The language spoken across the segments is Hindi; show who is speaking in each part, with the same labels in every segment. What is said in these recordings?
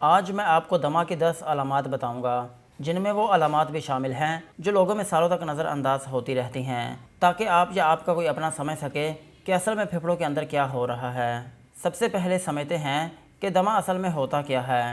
Speaker 1: आज मैं आपको दमा की 10 अलामात बताऊंगा, जिनमें वो अलामात भी शामिल हैं जो लोगों में सालों तक नज़रअंदाज होती रहती हैं, ताकि आप या आपका कोई अपना समझ सके कि असल में फेफड़ों के अंदर क्या हो रहा है। सबसे पहले समझते हैं कि दमा असल में होता क्या है।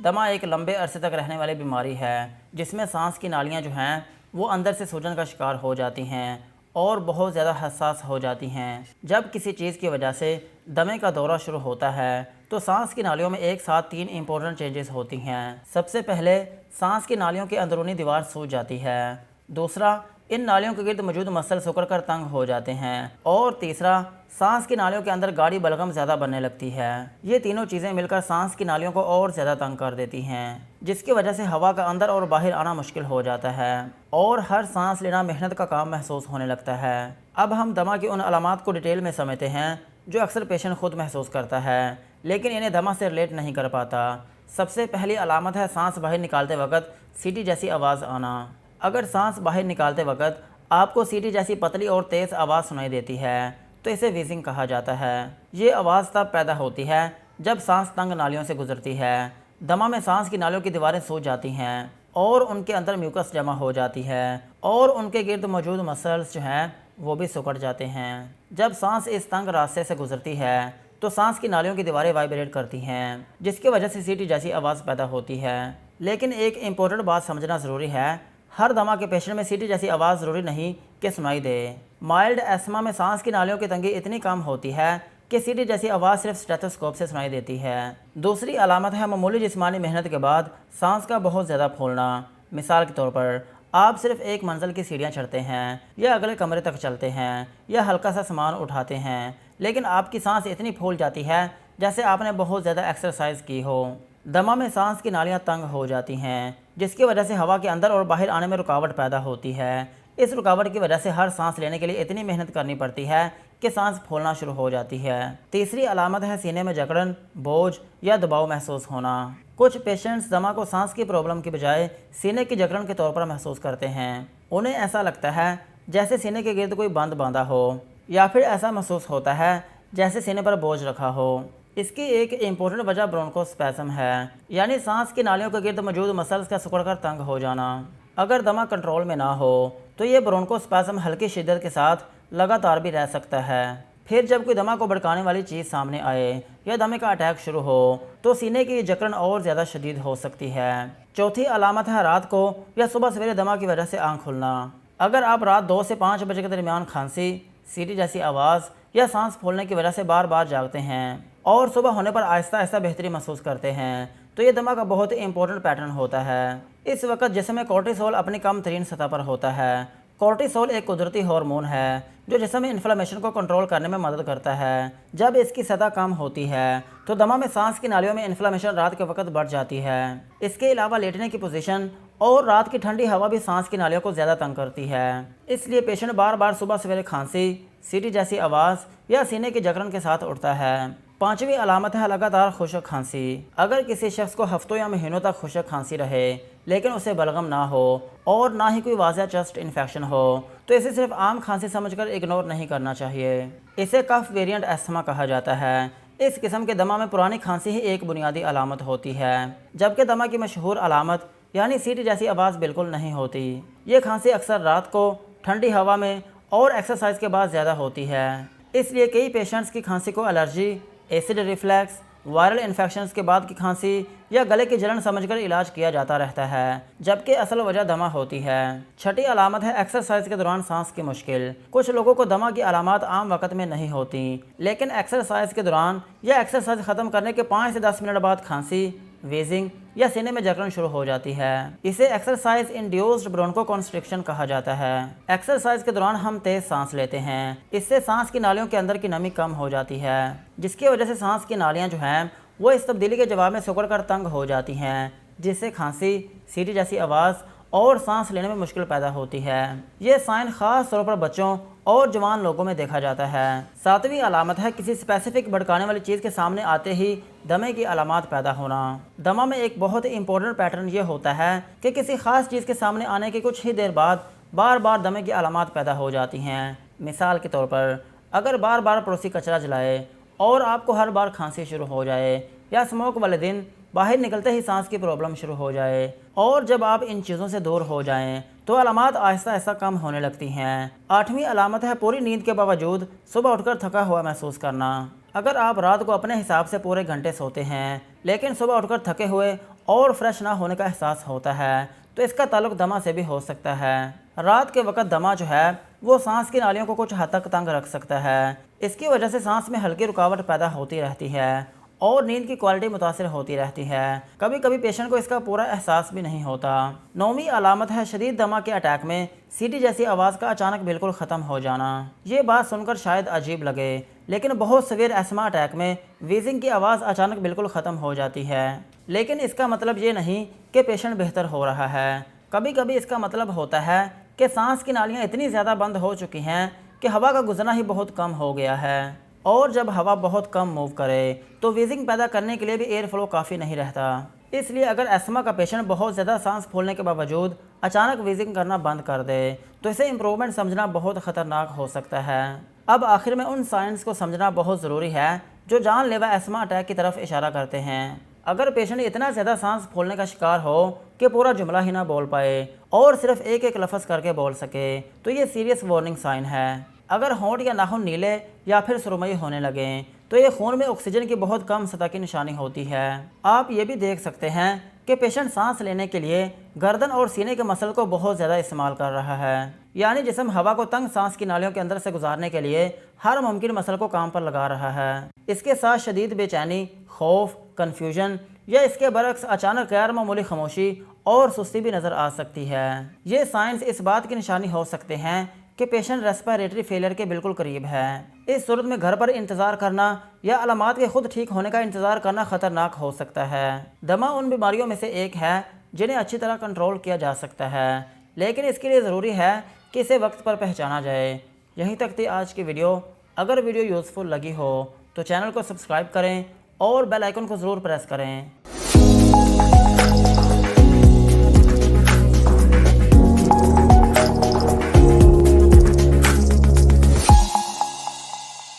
Speaker 1: दमा एक लंबे अरसे तक रहने वाली बीमारी है जिसमें सांस की नालियाँ जो हैं वो अंदर से सूजन का शिकार हो जाती हैं और बहुत ज़्यादा हसास हो जाती हैं। जब किसी चीज़ की वजह से दमे का दौरा शुरू होता है तो सांस की नालियों में एक साथ 3 इंपॉर्टेंट चेंजेस होती हैं। सबसे पहले सांस की नालियों की अंदरूनी दीवार सूज जाती है। दूसरा, इन नालियों के गिर्द मौजूद मसल सिकुड़ कर तंग हो जाते हैं। और तीसरा, सांस की नालियों के अंदर गाढ़ी बलगम ज़्यादा बनने लगती है। ये तीनों चीज़ें मिलकर सांस की नालियों को और ज़्यादा तंग कर देती हैं, जिसकी वजह से हवा का अंदर और बाहर आना मुश्किल हो जाता है और हर सांस लेना मेहनत का काम महसूस होने लगता है। अब हम दमा की उन अलामात को डिटेल में समझते हैं जो अक्सर पेशेंट खुद महसूस करता है, लेकिन इन्हें दमा से रिलेट नहीं कर पाता। सबसे पहली अलामत है सांस बाहर निकालते वक्त सीटी जैसी आवाज़ आना। अगर सांस बाहर निकालते वक्त आपको सीटी जैसी पतली और तेज़ आवाज़ सुनाई देती है तो इसे वीजिंग कहा जाता है। ये आवाज़ तब पैदा होती है जब सांस तंग नालियों से गुजरती है। दमा में सांस की नालियों की दीवारें सूज जाती हैं और उनके अंदर म्यूकस जमा हो जाती है और उनके गिर्द मौजूद मसल्स जो हैं वो भी सिकुड़ जाते हैं। जब सांस इस तंग रास्ते से गुजरती है तो सांस की नालियों की दीवारें वाइब्रेट करती हैं, जिसकी वजह से सीटी जैसी आवाज़ पैदा होती है। लेकिन एक इम्पोर्टेंट बात समझना ज़रूरी है, हर दमा के पेशेंट में सीटी जैसी आवाज़ ज़रूरी नहीं कि सुनाई दे। माइल्ड एस्थमा में सांस की नालियों की तंगी इतनी कम होती है कि सीटी जैसी आवाज़ सिर्फ स्टेथोस्कोप से सुनाई देती है। दूसरी अलामत है मामूली जिस्मानी मेहनत के बाद सांस का बहुत ज़्यादा फूलना। मिसाल के तौर पर आप सिर्फ एक मंजिल की सीढ़ियाँ चढ़ते हैं या अगले कमरे तक चलते हैं या हल्का सा सामान उठाते हैं, लेकिन आपकी सांस इतनी फूल जाती है जैसे आपने बहुत ज़्यादा एक्सरसाइज की हो। दमा में सांस की नालियाँ तंग हो जाती हैं, जिसकी वजह से हवा के अंदर और बाहर आने में रुकावट पैदा होती है। इस रुकावट की वजह से हर सांस लेने के लिए इतनी मेहनत करनी पड़ती है कि सांस फूलना शुरू हो जाती है। तीसरी अलामत है सीने में जकड़न, बोझ या दबाव महसूस होना। कुछ पेशेंट्स दमा को सांस की प्रॉब्लम की बजाय सीने की जकड़न के तौर पर महसूस करते हैं। उन्हें ऐसा लगता है जैसे सीने के गिर्द कोई बंद बांधा हो या फिर ऐसा महसूस होता है जैसे सीने पर बोझ रखा हो। इसकी एक इम्पोर्टेंट वजह ब्रोंकोस्पैज्म है, यानी सांस की नालियों के गिर्द मौजूद मसल्स का सिकुड़कर तंग हो जाना। अगर दमा कंट्रोल में ना हो तो ये ब्रोंकोस्पैज्म हल्की शिद्दत के साथ लगातार भी रह सकता है। फिर जब कोई दमा को भड़काने वाली चीज़ सामने आए या दमे का अटैक शुरू हो तो सीने की जकड़न और ज़्यादा शदीद हो सकती है। चौथी अलामत है रात को या सुबह सवेरे दमा की वजह से आँख खुलना। अगर आप रात 2 से 5 बजे के दरमियान खांसी, सीटी जैसी आवाज़ या सांस फूलने की वजह से बार बार जागते हैं और सुबह होने पर आहिस्ता आहिस्ता बेहतरी महसूस करते हैं तो ये दमा का बहुत ही इंपॉर्टेंट पैटर्न होता है। इस वक्त जिस्म में कोर्टिसोल अपनी कम तरीन सतह पर होता है। कोर्टिसोल एक कुदरती हार्मोन है जो जिस्म में इन्फ्लेमेशन को कंट्रोल करने में मदद करता है। जब इसकी सतह कम होती है तो दमा में सांस की नालियों में इन्फ्लेमेशन रात के वक्त बढ़ जाती है। इसके अलावा लेटने की पोजीशन और रात की ठंडी हवा भी सांस की नालियों को ज़्यादा तंग करती है। इसलिए पेशेंट बार बार सुबह सवेरे खांसी, सीटी जैसी आवाज़ या सीने की जकड़न के साथ उठता है। पांचवी अलामत है लगातार खुशक खांसी। अगर किसी शख्स को हफ्तों या महीनों तक खुशक खांसी रहे लेकिन उसे बलगम ना हो और ना ही कोई वाज़ह चेस्ट इन्फेक्शन हो तो इसे सिर्फ आम खांसी समझकर इग्नोर नहीं करना चाहिए। इसे कफ वेरिएंट एस्थमा कहा जाता है। इस किस्म के दमा में पुरानी खांसी ही एक बुनियादी अलामत होती है, जबकि दमा की मशहूर अलामत यानी सीटी जैसी आवाज़ बिल्कुल नहीं होती। ये खांसी अक्सर रात को ठंडी हवा में और एक्सरसाइज के बाद ज़्यादा होती है। इसलिए कई पेशेंट्स की खांसी को allergy, acid reflex, viral infections के बाद की खांसी या गले की जलन समझकर इलाज किया जाता रहता है, जबकि असल वजह दमा होती है। छठी अलामत है एक्सरसाइज के दौरान सांस की मुश्किल। कुछ लोगों को दमा की अलामत आम वक्त में नहीं होती, लेकिन एक्सरसाइज के दौरान या एक्सरसाइज ख़त्म करने के 5 से 10 मिनट बाद खांसी, वेजिंग या सीने में जकड़न शुरू हो जाती है। इसे एक्सरसाइज इंड्यूस्ड ब्रोंकोकॉन्स्ट्रिक्शन कहा जाता है। एक्सरसाइज के दौरान हम तेज सांस लेते हैं, इससे सांस की नालियों के अंदर की नमी कम हो जाती है, जिसकी वजह से सांस की नालियां जो हैं वो इस तब्दीली के जवाब में सिकुड़ कर तंग हो जाती हैं, जिससे खांसी, सीटी जैसी आवाज़ और सांस लेने में मुश्किल पैदा होती है। ये साइन ख़ास तौर पर बच्चों और जवान लोगों में देखा जाता है। सातवीं अलामत है किसी स्पेसिफिक भड़काने वाली चीज़ के सामने आते ही दमे की अलामत पैदा होना। दमा में एक बहुत ही इंपॉर्टेंट पैटर्न ये होता है कि किसी ख़ास चीज़ के सामने आने के कुछ ही देर बाद बार बार दमे की अलामत पैदा हो जाती हैं। मिसाल के तौर पर अगर बार बार पड़ोसी कचरा जलाए और आपको हर बार खांसी शुरू हो जाए, या स्मोक वाले दिन बाहर निकलते ही सांस की प्रॉब्लम शुरू हो जाए। और जब आप इन चीज़ों से दूर हो जाएं तो अलामात आहिस्ता आहिस्ता कम होने लगती हैं। 8वीं अलामत है पूरी नींद के बावजूद सुबह उठकर थका हुआ महसूस करना। अगर आप रात को अपने हिसाब से पूरे घंटे सोते हैं लेकिन सुबह उठकर थके हुए और फ्रेश ना होने का एहसास होता है तो इसका ताल्लुक दमा से भी हो सकता है। रात के वक्त दमा जो है वो सांस की नालियों को कुछ हद तक तंग रख सकता है। इसकी वजह से सांस में हल्की रुकावट पैदा होती रहती है और नींद की क्वालिटी मुतासिर होती रहती है। कभी कभी पेशेंट को इसका पूरा एहसास भी नहीं होता। 9वीं अलामत है शदीद दमा के अटैक में सीटी जैसी आवाज़ का अचानक बिल्कुल ख़त्म हो जाना। ये बात सुनकर शायद अजीब लगे लेकिन बहुत सीवियर एस्मा अटैक में वीजिंग की आवाज़ अचानक बिल्कुल ख़त्म हो जाती है। लेकिन इसका मतलब ये नहीं कि पेशेंट बेहतर हो रहा है। कभी कभी इसका मतलब होता है कि सांस की नालियाँ इतनी ज़्यादा बंद हो चुकी हैं कि हवा का गुजरना ही बहुत कम हो गया है। और जब हवा बहुत कम मूव करे तो वीजिंग पैदा करने के लिए भी एयर फ्लो काफ़ी नहीं रहता। इसलिए अगर एस्मा का पेशेंट बहुत ज़्यादा सांस फूलने के बावजूद अचानक वीजिंग करना बंद कर दे तो इसे इम्प्रूवमेंट समझना बहुत ख़तरनाक हो सकता है। अब आखिर में उन साइंस को समझना बहुत ज़रूरी है जो जानलेवा एस्मा अटैक की तरफ इशारा करते हैं। अगर पेशेंट इतना ज़्यादा सांस फूलने का शिकार हो कि पूरा जुमला ही ना बोल पाए और सिर्फ एक एक लफ्ज़ करके बोल सके तो ये सीरियस वार्निंग साइन है। अगर होंठ या नाखून नीले या फिर सुरमई होने लगें तो ये खून में ऑक्सीजन की बहुत कम सतह की निशानी होती है। आप ये भी देख सकते हैं कि पेशेंट सांस लेने के लिए गर्दन और सीने के मसल को बहुत ज़्यादा इस्तेमाल कर रहा है, यानी जिस्म हवा को तंग सांस की नालियों के अंदर से गुजारने के लिए हर मुमकिन मसल को काम पर लगा रहा है। इसके साथ शदीद बेचैनी, खौफ, कन्फ्यूजन या इसके बरक्स अचानक गैर मामूली खामोशी और सुस्ती भी नज़र आ सकती है। ये साइंस इस बात की निशानी हो सकते हैं कि पेशेंट रेस्पिरेटरी फेलियर के बिल्कुल करीब है। इस सूरत में घर पर इंतज़ार करना या अलामात के खुद ठीक होने का इंतज़ार करना ख़तरनाक हो सकता है। दमा उन बीमारियों में से एक है जिन्हें अच्छी तरह कंट्रोल किया जा सकता है, लेकिन इसके लिए ज़रूरी है कि इसे वक्त पर पहचाना जाए। यहीं तक थी आज की वीडियो। अगर वीडियो यूज़फुल लगी हो तो चैनल को सब्सक्राइब करें और बेल आइकन को ज़रूर प्रेस करें।